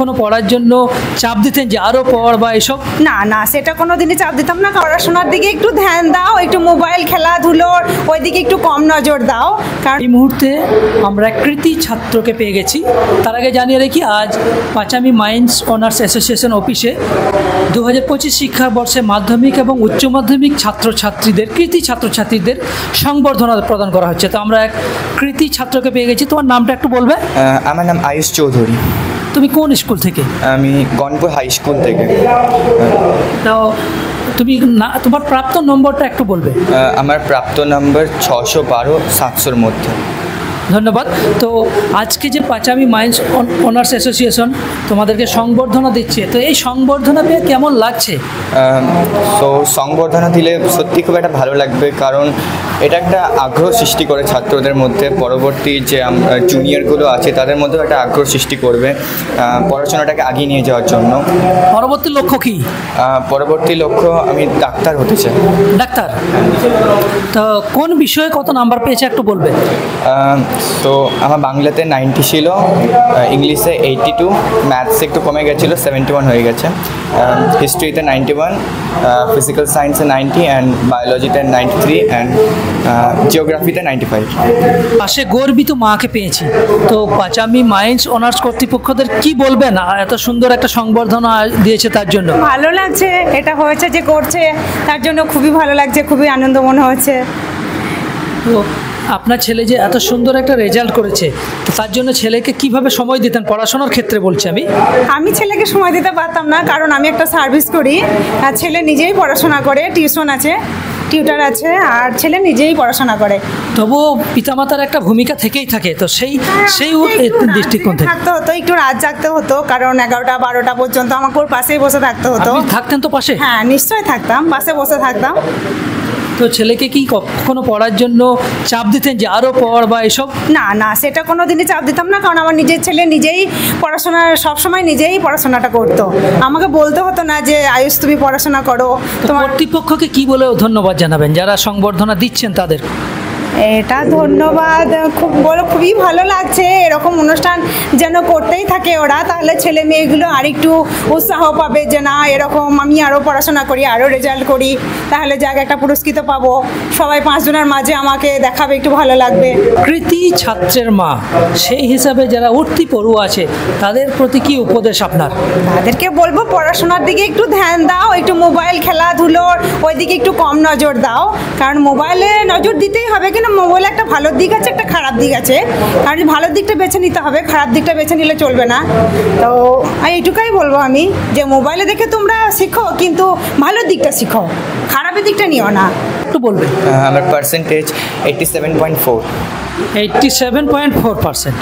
কখনো পড়ার জন্য চাপ দিতেন যে আরও পড় বা এসব? না না, সেটা কোনো দিনই চাপ দিতাম না। পড়াশোনার দিকে একটু ধ্যান দাও, একটু মোবাইল খেলাধুলোর ওই দিকে একটু কম নজর দাও। কারণ এই মুহূর্তে আমরা কৃতি ছাত্রকে পেয়ে গেছি। তার আগে জানিয়ে রাখি, আজ পাচামি মাইন্স অনার্স অ্যাসোসিয়েশন অফিসে 2025 শিক্ষাবর্ষে মাধ্যমিক এবং উচ্চ মাধ্যমিক ছাত্রছাত্রীদের, কৃতি ছাত্রছাত্রীদের সংবর্ধনা প্রদান করা হচ্ছে। তো আমরা এক কৃতি ছাত্রকে পেয়ে গেছি। তোমার নামটা একটু বলবে? আমার নাম আয়ুষ চৌধুরী। তুমি কোন স্কুল থেকে? আমি গনপুর হাই স্কুল থেকে। তো তুমি তোমার প্রাপ্ত নম্বরটা একটু বলবে? আমার প্রাপ্ত নম্বর 612 700-র মধ্যে। ধন্যবাদ। তো আজকে যে পাচামি মাইন্স অনার্স অ্যাসোসিয়েশন তোমাদেরকে সংবর্ধনা দিচ্ছে, তো এই সংবর্ধনা পেয়ে কেমন লাগছে? তো সংবর্ধনা দিলে সত্যি খুব একটা ভালো লাগবে, কারণ এটা একটা আগ্রহ সৃষ্টি করে ছাত্রদের মধ্যে। পরবর্তী যে জুনিয়রগুলো আছে তাদের মধ্যেও একটা আগ্রহ সৃষ্টি করবে পড়াশোনাটাকে এগিয়ে নিয়ে যাওয়ার জন্য। পরবর্তী লক্ষ্য কি? পরবর্তী লক্ষ্য আমি ডাক্তার হতে চাই। ডাক্তার? তো কোন বিষয়ে কত নাম্বার পেয়েছে একটু বলবে? তো আমার বাংলাতে 90 ছিল, ইংলিশে 82, ম্যাথসে একটু কমে গেছিলো, 71 হয়ে গেছে, হিস্ট্রিতে 91, ফিজিক্যাল সায়েন্সে 90 অ্যান্ড বায়োলজিতে 93 অ্যান্ড জিওগ্রাফিতে 95। পাশে গর্বিত মাকে পেয়েছি। তো পাচামি মাইন্স অনার্স কর্তৃপক্ষদের কি বলবেন এত সুন্দর একটা সংবর্ধনা দিয়েছে তার জন্য? ভালো লাগছে, এটা হয়েছে যে করছে তার জন্য খুবই ভালো লাগছে, খুবই আনন্দ মনে হচ্ছে। তো আপনার ছেলে যে এত সুন্দর একটা রেজাল্ট করেছে, তো তার জন্য ছেলেকে কিভাবে সময় দিতেন পড়াশোনার ক্ষেত্রে বলছি আমি? ছেলেকে সময় দিতে পারতাম না, কারণ আমি একটা সার্ভিস করি আর ছেলে নিজেই পড়াশোনা করে, টিউশন আছে, টিউটার আছে, আর ছেলে নিজেই পড়াশোনা করে। তবুও পিতামাতার একটা ভূমিকা থেকেই থাকে, তো সেই দৃষ্টিকোণ থেকে থাকতে হতো, একটু রাত জাগতে হতো, কারণ 11টা 12টা পর্যন্ত আমাকে ওর পাশেই বসে থাকতে হতো। থাকতেন তো পাশে? হ্যাঁ নিশ্চয়ই থাকতাম, পাশে বসে থাকতাম। তো ছেলেকে কি কখনো পড়ার জন্য চাপ দিতেন যে আরও পড় বা এসব? না না, সেটা কোনো দিনই চাপ দিতাম না, কারণ আমার নিজের ছেলে নিজেই পড়াশোনা, সবসময় নিজেই পড়াশোনাটা করতো। আমাকে বলতে হতো না যে আয়ুষ তুমি পড়াশোনা করো। তোমার কর্তৃপক্ষকে কি বলে ধন্যবাদ জানাবেন যারা সংবর্ধনা দিচ্ছেন তাদের? এটা ধন্যবাদ, খুবই ভালো লাগছে। এরকম অনুষ্ঠান যেন করতেই থাকে ওরা, তাহলে ছেলে মেয়েগুলো আরেকটু উৎসাহ পাবে যে না, এরকম আমি আরও পড়াশোনা করি, আরও রেজাল্ট করি, তাহলে জায়গা একটা পুরস্কৃত পাবো, সবাই 5 জনের মাঝে আমাকে দেখাবে, একটু ভালো লাগবে। কৃতি ছাত্রের মা সেই হিসাবে যারা উঠতি পড়ুয়া আছে তাদের প্রতি কি উপদেশ আপনার? তাদেরকে বলবো পড়াশোনার দিকে একটু ধ্যান দাও, একটু মোবাইল খেলাধুলোর ওই দিকে একটু কম নজর দাও, কারণ মোবাইলে নজর দিতেই হবে, কিন্তু মোবাইলে একটা ভালো দিক আছে, একটা খারাপ দিক আছে, কারণ ভালো দিকটা বেছে নিতে হবে, খারাপ দিকটা বেছে নিলে চলবে না। তো এইটুকুই বলবো আমি, যে মোবাইলে দেখে তোমরা শিখো, কিন্তু ভালো দিকটা শিখো, খারাপের দিকটা নিও না। একটু বলবে? আমার পার্সেন্টেজ 87.4। 87.4%।